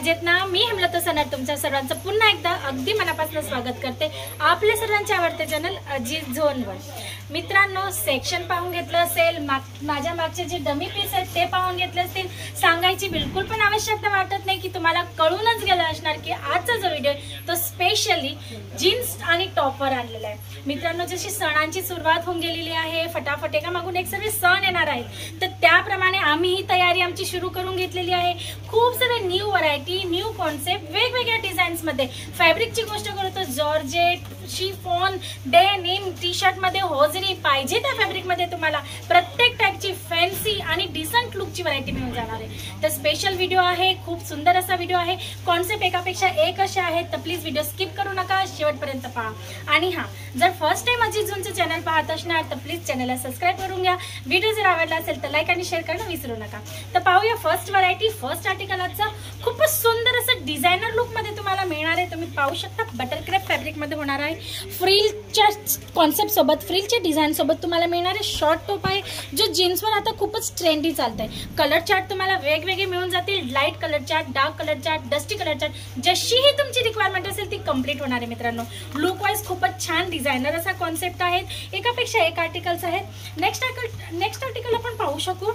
मजेत ना? मी हेमलता सनर तुमच्या सर्वांचं पुन्हा एकदा अगदी मनापासून स्वागत करते आपल्या सर्वांच्या आवडते चॅनल अजित झोनवर। मित्रांनो, सेक्शन पाहून घेतलं असेल, माझ्या मागचे जे डमी पीस आहेत ते पाहून घेतले असतील। सांगायची बिलकुल पण आवश्यकता वाटत नाही की तुम्हाला कळूनच गेलं असणार की आजचा जो व्हिडिओ तो स्पेशली जीन्स आणि टॉपवर आणलेला आहे। मित्रांनो, जशी सणांची सुरुवात होऊन गेलेली आहे, फटाफट एका मागून एक सर्व सण येणार आहेत, तर त्याप्रमाणे आम्ही ही तयारी आमची सुरू करून घेतलेली आहे। खूप सारे न्यू व्हरायटी, न्यू कॉन्सेप्ट, वेगवेगळ्या डिझाईन्स मध्ये। फॅब्रिकची गोष्ट करू तर georgette, chiffon, denim, T shirt मध्ये होजरी पाहिजे त्या फॅब्रिक मध्ये तुम्हाला प्रत्येक टाइपची फॅन्सी आणि डिसेंट लुकची व्हरायटी मिळून जाणार आहे। तर स्पेशल व्हिडिओ आहे, खूप सुंदर असा व्हिडिओ आहे। कॉन्सेप्ट एकापेक्षा एक असे आहेत, तर प्लीज व्हिडिओ स्किप करू नका, शेवटपर्यंत पहा। आणि हां, जर फर्स्ट टाइम अजित झोनचं चॅनल पाहत असणार तर प्लीज चॅनलला सबस्क्राइब करून घ्या। व्हिडिओ जर आवडला असेल तर लाईक आणि शेअर करणं विसरू नका। तर पाहूया फर्स्ट व्हरायटी, फर्स्ट आर्टिकल आजचा। खूपच सुंदर असं डिझायनर लुक मध्ये तुम्हाला मिळणार आहे। तुम्ही पाहू शकता बटर क्रेप फॅब्रिक मध्ये होणार आहे। फ्रिलच्या कॉन्सेप्ट सोबत, फ्रिलच्या डिझाईन सोबत तुम्हाला मिळणार आहे। शॉर्ट टॉप आहे जो जीन्सवर आता खूपच ट्रेंडी चालतंय। कलर चार्ट तुम्हाला वेगवेगळे मिळून जातील। Light colour chart, dark colour chart, dusty colour chart, जशीही तुमची रिक्वायरमेंट असेल ती कंप्लीट होणार आहे। मित्रांनो, लुक वाईज खूपच छान डिझायनर असा कॉन्सेप्ट आहेत। एकापेक्षा एक आर्टिकल्स आहेत। नेक्स्ट आर्टिकल आपण पाहू शकू।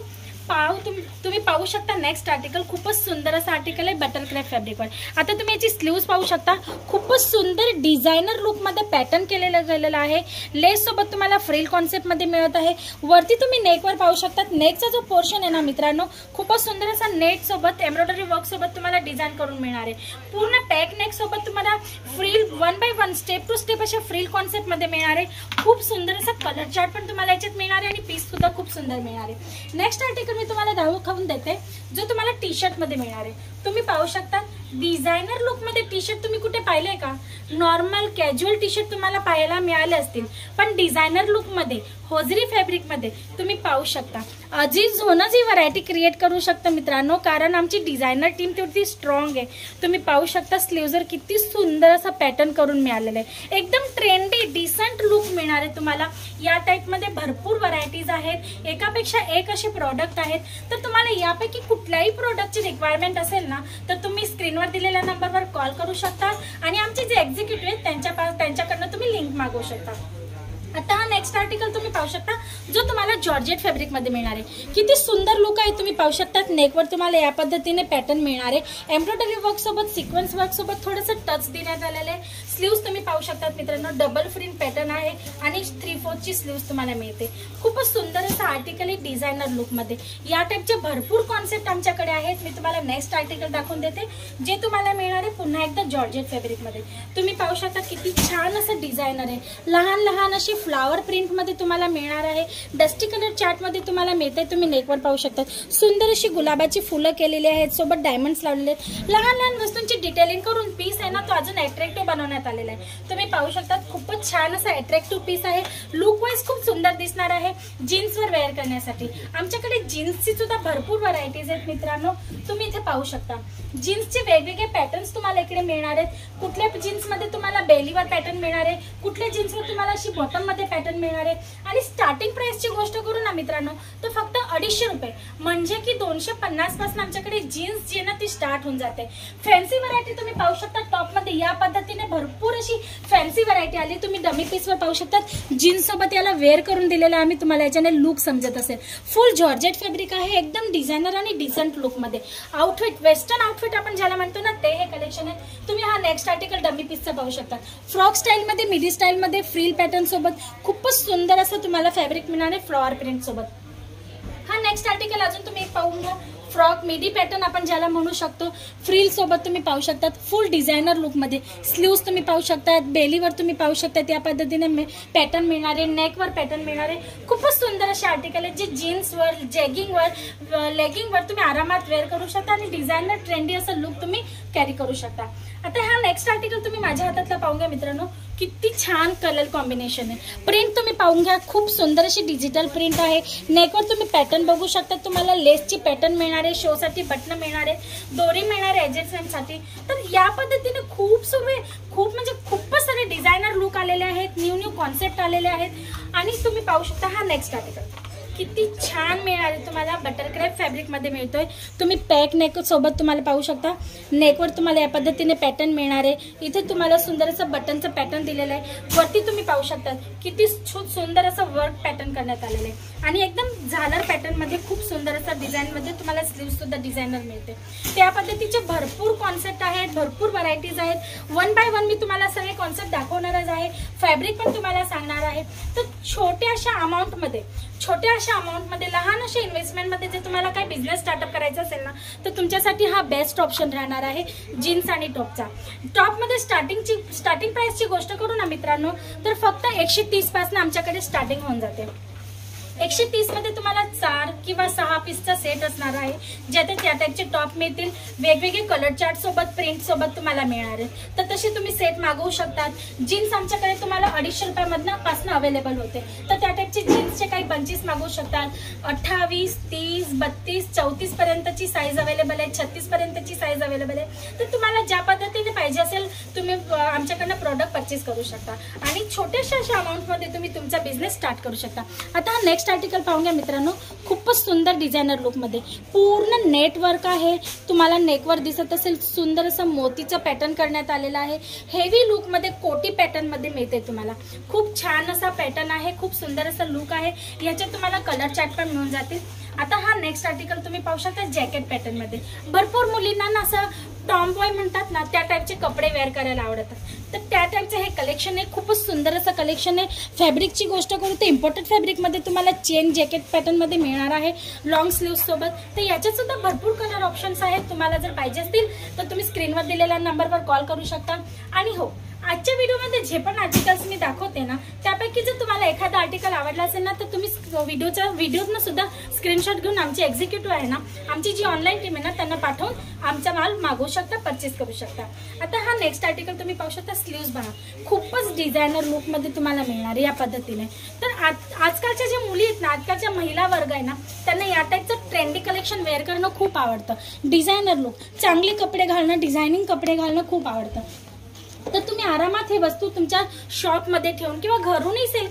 तुम्ही पाहू शकता नेक्स्ट आर्टिकल, खूपच सुंदर असं आर्टिकल आहे बटर क्रेप फॅब्रिकवर। आता तुम्ही याची स्लीव्स पाहू शकता, खूपच सुंदर डिझायनर लुक मध्ये पॅटर्न केलेलं गेलेलं आहे। लेस सोबत तुम्हाला फ्रिल कॉन्सेप्ट मध्ये मिळत आहे। वरती तुम्ही नेकवर पाहू शकता, नेकचा जो पोर्शन आहे ना मित्रांनो, खूपच सुंदर असा नेट सोबत एम्ब्रॉयडरी वर्क सोबत तुम्हाला डिझाईन करून मिळणार आहे। पूर्ण पॅक नेक सोबत तुम्हाला frill 1 by 1 step to step अशा फ्रिल कॉन्सेप्ट मध्ये मिळणार आहे। खूप सुंदर असा कलर चार्ट पण तुम्हाला याच्यात मिळणार आहे आणि पीस सुद्धा खूप सुंदर मिळणार आहे। नेक्स्ट आर्टिकल मी तुम्हाला दाखवून देते जो तुम्हाला टी शर्ट मध्ये मिळणार आहे। तुम्ही पाहू शकता डिझायनर लुक मध्ये टी शर्ट तुम्ही कुठे पाहिले का? नॉर्मल कॅज्युअल टी शर्ट तुम्हाला पाहायला मिळाले असतील, पण डिझायनर लुक मध्ये होजरी फॅब्रिक मध्ये तुम्ही पाहू शकता अजित झोनच ही व्हरायटी क्रिएट करू शकता मित्रांनो, कारण आमची डिझायनर टीम तेवढी स्ट्रॉंग आहे। तुम्ही पाहू शकता स्लीव्हजवर किती सुंदर असा पॅटर्न करून मिळालेला आहे। एकदम ट्रेंडी डिसेंट लुक मिळणार आहे तुम्हाला। या टाइप मध्ये भरपूर व्हरायटीज आहेत, एकापेक्षा एक असे प्रोडक्ट आहेत। तर तुम्हाला यापैकी कुठल्याही प्रोडक्टची रिक्वायरमेंट असेल ना, तर तुम्ही स्क्रीनवर दिलेल्या नंबरवर कॉल करू शकता आणि आमचे जे एक्झिक्युटिव्ह आहेत त्यांच्याकडनं तुम्ही लिंक मागवू शकता। आता हा नेक्स्ट आर्टिकल तुम्ही पाहू शकता जो तुम्हाला जॉर्जेट फॅब्रिक मध्ये मिळणार आहे। किती सुंदर लुक आहे। तुम्ही पाहू शकता नेकवर तुम्हाला या पद्धतीने पॅटर्न मिळणार आहे। एम्ब्रॉयडरी वर्क सोबत, सिक्वेन्स वर्क सोबत थोडंसं टच देण्यात आलेलं आहे। स्लीव्स तुम्ही पाहू शकता मित्रांनो, डबल फ्रिल पॅटर्न आहे आणि 3/4 ची स्लीव्स तुम्हाला मिळते। खूपच सुंदर असं आर्टिकल आहे डिझायनर लुक मध्ये। या टाइपचे भरपूर कॉन्सेप्ट आमच्याकडे आहेत। मी तुम्हाला नेक्स्ट आर्टिकल दाखवून देते जे तुम्हाला मिळणार आहे पुन्हा एकदा जॉर्जेट फॅब्रिक मध्ये। तुम्ही पाहू शकता किती छान असं डिझायनर आहे। लहान लहान अशी फ्लावर प्रिंट मध्ये तुम्हाला मिळणार आहे। डस्टी कलर चार्ट मध्ये तुम्हाला मिळते। तुम्ही नेकवर पाहू शकता सुंदर अशी गुलाबाची फुलं केलेली आहेत, सोबत डायमंड्स लावलेले आहेत। लहान लहान वस्तूंची डिटेलिंग करून पीस आहे ना तो अजून अट्रॅक्टिव्ह बनवण्यात आलेला आहे। तुम्ही पाहू शकता खूपच छान असा अट्रॅक्टिव्ह पीस आहे। लुक वाईज खूप सुंदर दिसणार आहे जीन्सवर वेअर करण्यासाठी। आमच्याकडे जीन्सची सुद्धा भरपूर व्हरायटीज आहेत मित्रांनो। तुम्ही इथे पाहू शकता जीन्सचे वेगवेगळे पॅटर्न्स तुम्हाला इकडे मिळणार आहेत। कुठल्या जीन्स मध्ये तुम्हाला बेलीवर पॅटर्न मिळणार आहे, कुठल्या जीन्सवर तुम्हाला अशी बॉटम मध्ये पॅटर्न मिळणार आहे। आणि स्टार्टिंग प्राइसची गोष्ट करू ना मित्रांनो, तर फक्त 250 रुपये, म्हणजे की 250 पासून आमच्याकडे जीन्स जी ना ती स्टार्ट होऊन जाते। फॅन्सी व्हरायटी तुम्ही पाहू शकता टॉप मध्ये या पद्धतीने भरपूर अशी फॅन्सी व्हरायटी आली। तुम्ही डमी पीसवर पाहू शकता जीन्स सोबत याला वेअर करून दिलेला आम्ही तुम्हाला याच्याने लुक समजत असेल। फुल जॉर्जेट फॅब्रिक आहे, एकदम डिझायनर आणि डिसेंट लुक मध्ये। आउटफिट, वेस्टर्न आउटफिट आपण ज्याला म्हणतो ना ते हे कलेक्शन आहे। तुम्ही हा नेक्स्ट आर्टिकल डमी पीसचा पाहू शकता। फ्रॉक स्टाईल मध्ये, मिडी स्टाईल मध्ये, फ्रिल पॅटर्न सोबत खूपच सुंदर असं तुम्हाला फॅब्रिक मिळणार आहे फ्लॉवर प्रिंट सोबत। हा नेक्स्ट आर्टिकल अजून तुम्ही पाहून घ्या। फ्रॉक मिडी पॅटर्न आपण ज्याला म्हणू शकतो, फ्रिल सोबत तुम्ही पाहू शकता फुल डिझायनर लुक मध्ये। स्लीव्स तुम्ही पाहू शकता, बेलीवर तुम्ही पाहू शकता त्या पद्धतीने पॅटर्न मिळणार आहे, नेकवर पॅटर्न मिळणार आहे। खूपच सुंदर असे आर्टिकल आहे जे जीन्सवर, जेगिंगवर, लेगिंगवर तुम्ही आरामात वेअर करू शकता आणि डिझायनर ट्रेंडी असं लुक तुम्ही कॅरी करू शकता। आता हा नेक्स्ट आर्टिकल तुम्ही माझ्या हातातला पाहून घ्या मित्रांनो, किती छान कलर कॉम्बिनेशन आहे। प्रिंट तुम्ही पाहून घ्या, खूप सुंदर अशी डिजिटल प्रिंट आहे। नेकवर तुम्ही पॅटर्न बघू शकता, तुम्हाला लेसची पॅटर्न मिळणार आहे, शो साठी बटन मिळणार आहे, दोरी मिळणार आहे ऍडजस्टमेंट साठी। तर या पद्धतीने म्हणजे खूपच सारे डिझायनर लुक आलेले आहेत, न्यू कॉन्सेप्ट आलेले आहेत। आणि तुम्ही पाहू शकता हा नेक्स्ट आर्टिकल किती छान मिळणार आहे तुम्हाला. बटर क्रेप फॅब्रिक मध्ये मिळतोय. तुम्ही पॅक नेक सोबत तुम्हाला पाहू शकता. नेकवर तुम्हाला या पद्धतीने पॅटर्न मिळणार आहे. इथे तुम्हाला सुंदर असं बटनचं पॅटर्न दिलेलं आहे. वरती तुम्ही पाहू शकता किती सुंदर असं वर्क पॅटर्न करण्यात आलेलं आहे आणि एकदम झालर पॅटर्न मध्ये खूप सुंदर असं डिझाईन मध्ये तुम्हाला स्लीव्ह सुद्धा डिझायनर मिळते. त्या पद्धतीचे भरपूर कॉन्सेप्ट आहेत, भरपूर व्हरायटीज आहेत. वन बाय वन मी तुम्हाला सगळे कॉन्सेप्ट दाखवणारच आहे. फॅब्रिक पण तुम्हाला सांगणार आहे. तर छोट्या अशा अमाऊंट मध्ये लहान अशा इन्व्हेस्टमेंट मध्ये जर तुम्हाला काही बिझनेस स्टार्टअप करायचा असेल ना, तर तुमच्यासाठी हा बेस्ट ऑप्शन राहणार आहे जीन्स आणि टॉपचा. टॉप मध्ये स्टार्टिंग प्राइसची गोष्ट करू ना मित्रांनो, तर फक्त 130 पासून आमच्याकडे स्टार्टिंग होऊन जाते. 130 मध्ये तुम्हाला 4 किंवा 6 पीसचा सेट असणार आहे, ज्यात त्या टाईपचे टॉप मिळतील. वेगवेगळे कलर चार्ट सोबत, प्रिंट सोबत तुम्हाला मिळणार आहे. तर तसे तुम्ही सेट मागवू शकतात. जीन्स आमच्याकडे तुम्हाला 250 रुपयापासून अवेलेबल होते. तर त्या टाईपचे जीन्सचे काही बंचेस मागवू शकतात. 28, 30, 32, 34 पर्यंतची साईज अवेलेबल आहे. 36 पर्यंतची साईज अवेलेबल आहे. तर तुम्हाला ज्या पद्धतीने पाहिजे असेल तुम्ही आमच्याकडनं प्रोडक्ट परचेस करू शकता आणि छोट्याशा अशा अमाऊंट मध्ये तुम्ही तुमचा बिझनेस स्टार्ट करू शकता. आता नेक्स्ट आर्टिकल पाहून घ्या मित्रांनो. खूपच सुंदर डिझायनर लुक मध्ये पूर्ण नेट वर्क आहे. तुम्हाला नेकवर दिसत असेल सुंदर असं मोतीचं पॅटर्न करण्यात आलेलं आहे. हेवी लुक मध्ये कोटी पॅटर्न मध्ये मिळते तुम्हाला. खूप छान असा पॅटर्न आहे, खूप सुंदर असा लुक आहे. याच्यात तुम्हाला कलर चार्ट पण मिळून जातील. आता हा नेक्स्ट आर्टिकल तुम्ही पाहू शकता जॅकेट पॅटर्न मध्ये. भरपूर मुलींना ना असं टॉम बॉय म्हणतात ना, त्या टाईपचे कपडे वेअर करायला आवडतात. तर त्या टाईपचं हे कलेक्शन आहे. खूपच सुंदर असं कलेक्शन आहे. फॅब्रिकची गोष्ट करू तर इम्पोर्टेड फॅब्रिक मध्ये तुम्हाला चेन जॅकेट पॅटर्न मध्ये मिळणार आहे, लॉंग स्लीव्ह सोबत. तर याच्यात सुद्धा भरपूर कलर ऑप्शन्स आहेत. तुम्हाला जर पाहिजे असतील तर तुम्ही स्क्रीनवर दिलेल्या नंबरवर कॉल करू शकता. आणि हो, आजच्या व्हिडिओमध्ये जे पण आर्टिकल्स मी दाखवते ना, त्यापैकी जर तुम्हाला एखादा आर्टिकल आवडला असेल ना, तर तुम्ही व्हिडिओतनं सुद्धा स्क्रीनशॉट घेऊन आमचे एक्झिक्युटिव्ह आहे ना, आमची जी ऑनलाईन टीम आहे ना, त्यांना पाठवून आमचा माल मागवू शकता, परचेस करू शकता. आता हा नेक्स्ट आर्टिकल तुम्ही पाहू शकता. स्लीव्स बघा, खूपच डिझायनर लुक मध्ये तुम्हाला मिळणार आहे या पद्धतीने. तर आजकालच्या ज्या मुली आहेत ना, आजकालच्या महिला वर्ग आहे ना, त्यांना या टाईपचं ट्रेंडी कलेक्शन वेअर करणं खूप आवडतं. डिझायनर लुक, चांगले कपडे घालणं, डिझायनिंग कपडे घालणं खूप आवडतं. तर तुम्ही आरामात हे वस्तू तुमच्या शॉप मध्ये ठेवून किंवा घरूनही सेल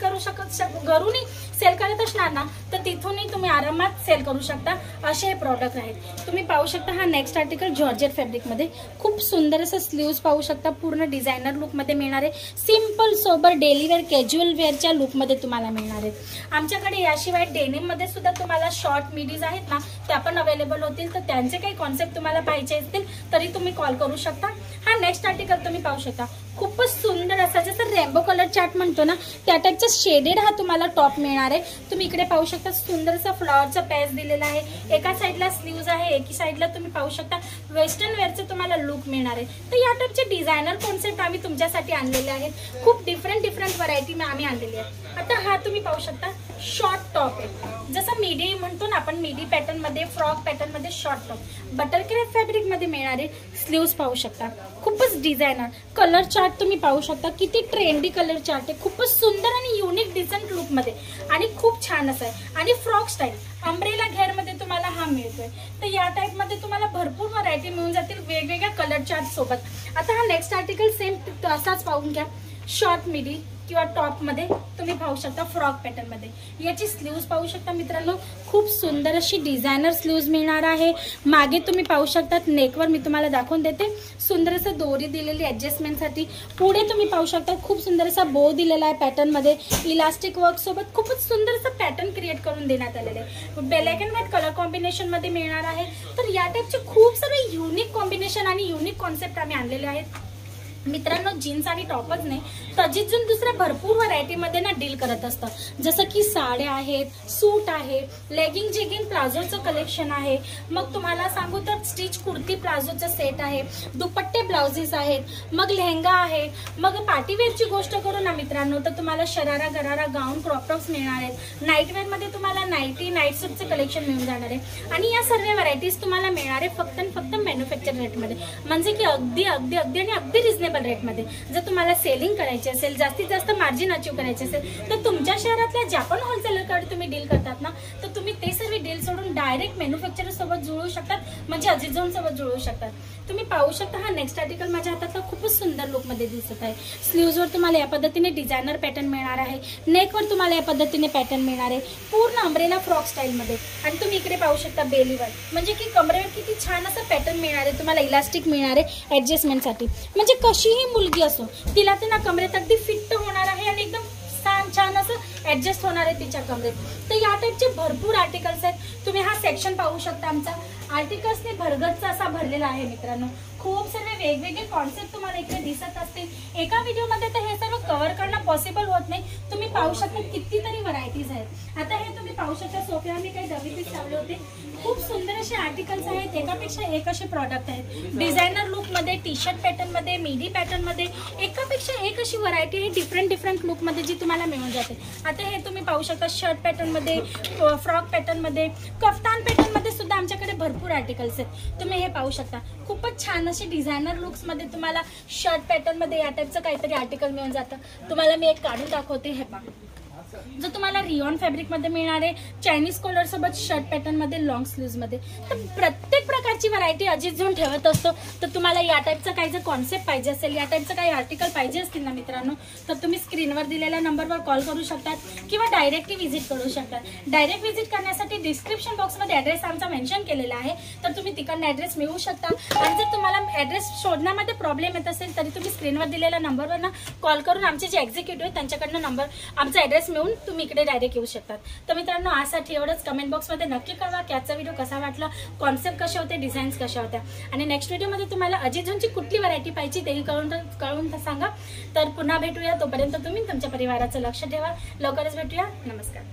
करत असणार ना, तर तिथूनही तुम्ही आरामात सेल करू शकता. असे हे प्रॉडक्ट आहेत. तुम्ही पाहू शकता हा नेक्स्ट आर्टिकल जॉर्जेट फॅब्रिक मध्ये. खूप सुंदर असं स्लीव्स पाहू शकता. पूर्ण डिझायनर लुक मध्ये मिळणार आहे. Simple sober daily wear, casual वेअरच्या लुक मध्ये तुम्हाला मिळणार आहे. आमच्याकडे याशिवाय डेनिम मध्ये सुद्धा तुम्हाला शॉर्ट मिडीज आहेत ना, त्या पण अवेलेबल होतील. तर त्यांचे काही कॉन्सेप्ट तुम्हाला पाहिजे असतील तरी तुम्ही कॉल करू शकता. हा नेक्स्ट आर्टिकल तुम्ही पाहू शकता. खूपच सुंदर असा जसं रेनबो कलर चार्ट म्हणतो ना, त्या टाईपचा शेडेड हा तुम्हाला टॉप मिळणार आहे. तुम्ही इकडे पाहू शकता सुंदर असा फ्लॉवरचा पॅच दिलेला आहे. एका साईडला स्लीव्ज आहे, एकी साईडला तुम्ही पाहू शकता वेस्टर्न वेअरचं तुम्हाला लुक मिळणार आहे. तर या टाईपचे डिझायनर कॉन्सेप्ट आम्ही तुमच्यासाठी आणलेले आहेत. खूप डिफरंट व्हरायटी आम्ही आणलेली आहे. आता हा तुम्ही पाहू शकता शॉर्ट टॉप आहे. जसं मिडी म्हणतो ना आपण, मिडी पॅटर्न मध्ये, फ्रॉक पॅटर्न मध्ये short top butter crepe fabric मध्ये मिळणारे स्लीव्स पाहू शकता. खूपच डिझायनर कलर चार्ट तुम्ही पाहू शकता. किती ट्रेंडी कलर चार्ट आहे. खूपच सुंदर आणि युनिक डिझाईन लुक मध्ये आणि खूप छान असं आहे. आणि फ्रॉक स्टाईल अम्ब्रेला घेर मध्ये तुम्हाला हा मिळतोय. तर या टाईप मध्ये तुम्हाला भरपूर व्हरायटी मिळून जातील वेगवेगळ्या कलर चार्ट सोबत. आता हा नेक्स्ट आर्टिकल सेम असाच पाहून घ्या. शॉर्ट मिडी किंवा टॉप मध्ये तुम्ही पाहू शकता फ्रॉक पॅटर्न मध्ये. याची स्लीव्स पाहू शकता मित्रांनो. खूप सुंदर अशी डिझायनर स्लीव्स मिळणार आहे. मागे तुम्ही पाहू शकता नेकवर मी तुम्हाला दाखवून देते. सुंदर असं दोरी दिलेली ऍडजस्टमेंट साठी. पुढे तुम्ही पाहू शकता खूप सुंदर असा बो दिलेला आहे पॅटर्न मध्ये. इलास्टिक वर्क सोबत खूपच सुंदर असं पॅटर्न क्रिएट करून देण्यात आलेले आहे. Black and white colour combination मध्ये मिळणार आहे. तर या टाईपचे खूप सारे युनिक कॉम्बिनेशन आणि युनिक कॉन्सेप्ट आम्ही आणलेले आहेत मित्रांनो. जीन्स आणि टॉपच नाही तर अजून दुसऱ्या भरपूर व्हरायटीमध्ये ना डील करत असतं. जसं की साड्या आहेत, सूट आहे, लेगिंग जेगिंग प्लाझोचं कलेक्शन आहे. मग तुम्हाला सांगू तर स्टिच कुर्ती प्लाझोचं सेट आहे, दुपट्टे ब्लाउजेस आहेत, मग लेहंगा आहे. मग पार्टीवेअरची गोष्ट करू ना मित्रांनो, तर तुम्हाला शरारा गरारा गाऊन क्रॉप टॉप्स मिळणार आहेत. नाईटवेअर मध्ये तुम्हाला नाईटी नाईट सूटचं कलेक्शन मिळून जाणार आहे. आणि या सर्व व्हरायटीज तुम्हाला मिळणार आहे फक्त आणि फक्त मॅन्युफॅक्चर रेटमध्ये. म्हणजे की अगदी अगदी अगदी आणि अगदी रिजनेबल रेट मध्ये. जर तुम्हाला सेलिंग करायची असेल, जास्तीत जास्त मार्जिन अचीव करायचे असेल, तर तुमच्या शहरातल्या ज्या पण होलसेलरकडे तुम्ही डील करतात ना, तर तुम्ही तुम्ही ते सर्व डील सोडून डायरेक्ट मॅन्युफॅक्चरर सोबत जुळू शकतात, म्हणजे अजित झोन सोबत जुळू शकतात. तुम्ही पाहू शकता हा नेक्स्ट आर्टिकल माझ्या हातात खूपच सुंदर लुक मध्ये दिसत आहे. स्लीव्हजवर तुम्हाला या पद्धतीने डिझायनर पॅटर्न मिळणार आहे. नेकवर तुम्हाला या पद्धतीने पॅटर्न मिळणार आहे, पूर्ण अंब्रेला फ्रॉक स्टाईल मध्ये. आणि तुम्ही इकडे पाहू शकता बेलीवर, म्हणजे की कमरेवर किती छान असं पॅटर्न मिळणार आहे तुम्हाला. इलास्टिक मिळणार आहे ऍडजस्टमेंटसाठी, म्हणजे कशीही मुलगी असो तिला तर ना कमरेत अगदी फिट होणार आहे आणि एकदम छान असं ऍडजस्ट होणार आहे तिच्या कमरेत. तर या टाईपचे भरपूर आर्टिकल्स आहेत. तुम्ही हा सेक्शन पाहू शकता आमचा आर्टिकल्सने भरगच्च असा भरलेला आहे मित्रांनो. खूप सारे वेगवेगळे कॉन्सेप्ट तुम्हाला इकडे दिसत असतील. एका व्हिडिओमध्ये तर हे सर्व कव्हर करणं पॉसिबल होत नाही. तुम्ही पाहू शकता कितीतरी व्हरायटीज आहेत. आता हे तुम्ही पाहू शकता सोफ्यावर मी काही डबी पीस लावले होते. खूप सुंदर असे आर्टिकल्स आहेत, एकापेक्षा एक असे प्रॉडक्ट आहेत. डिझायनर लुक मध्ये, टी शर्ट पॅटर्न मध्ये, मिडी पॅटर्न मध्ये, एकापेक्षा एक अशी व्हरायटी आहे डिफरंट लुक मध्ये जी तुम्हाला मिळून जाते. आता हे तुम्ही पाहू शकता शर्ट पॅटर्न मध्ये, फ्रॉक पॅटर्न मध्ये, कफ्तान पॅटर्न मध्ये सुद्धा आमच्याकडे भरपूर आर्टिकल्स आहेत. तुम्ही हे पाहू शकता खूपच छान असे डिझायनर लुक्स मध्ये तुम्हाला शर्ट पॅटर्न मध्ये या टाईपचं काहीतरी आर्टिकल मिळून जातं. तुम्हाला मी एक काढून दाखवते. हे पहा, जो तुम्हाला रिओन फॅब्रिक मध्ये मिळणार आहे, चायनीज कॉलर सोबत शर्ट पॅटर्न मध्ये, लॉंग स्लीव्स मध्ये. तर प्रत्येक प्रकारची व्हरायटी अजित झोन ठेवत असतो. तर तुम्हाला या टाईपचा काही जर कॉन्सेप्ट पाहिजे असेल, या टाईपचं काही आर्टिकल पाहिजे असतील ना मित्रांनो, तर तुम्ही स्क्रीनवर दिलेल्या नंबरवर कॉल करू शकतात किंवा डायरेक्टली व्हिजिट करू शकतात. डायरेक्ट व्हिजिट करण्यासाठी डिस्क्रिप्शन बॉक्समध्ये ऍड्रेस आमचा मेन्शन केलेला आहे, तर तुम्ही तिकडनं ऍड्रेस मिळवू शकता. आणि जर तुम्हाला ऍड्रेस शोधण्यामध्ये प्रॉब्लेम येत असेल तरी तुम्ही स्क्रीनवर दिलेल्या नंबरवर ना कॉल करून आमचे जे एक्झिक्युटिव्ह आहेत त्यांच्याकडनं आमचा ऍड्रेस मिळून तुम्ही इकडे डायरेक्ट येऊ शकतात. तर मित्रांनो आजसाठी एवढंच. कमेंट बॉक्समध्ये नक्की कळवा की आजचा व्हिडिओ कसा वाटला, कॉन्सेप्ट कसे होते, डिझाईन्स कशा होत्या. आणि नेक्स्ट व्हिडिओमध्ये तुम्हाला अजित झोनची कुठली व्हरायटी पाहिजे तेही कळून सांगा. तर पुन्हा भेटूया. तोपर्यंत तुम्ही तुमच्या परिवाराचं लक्ष ठेवा. लवकरच भेटूया. नमस्कार.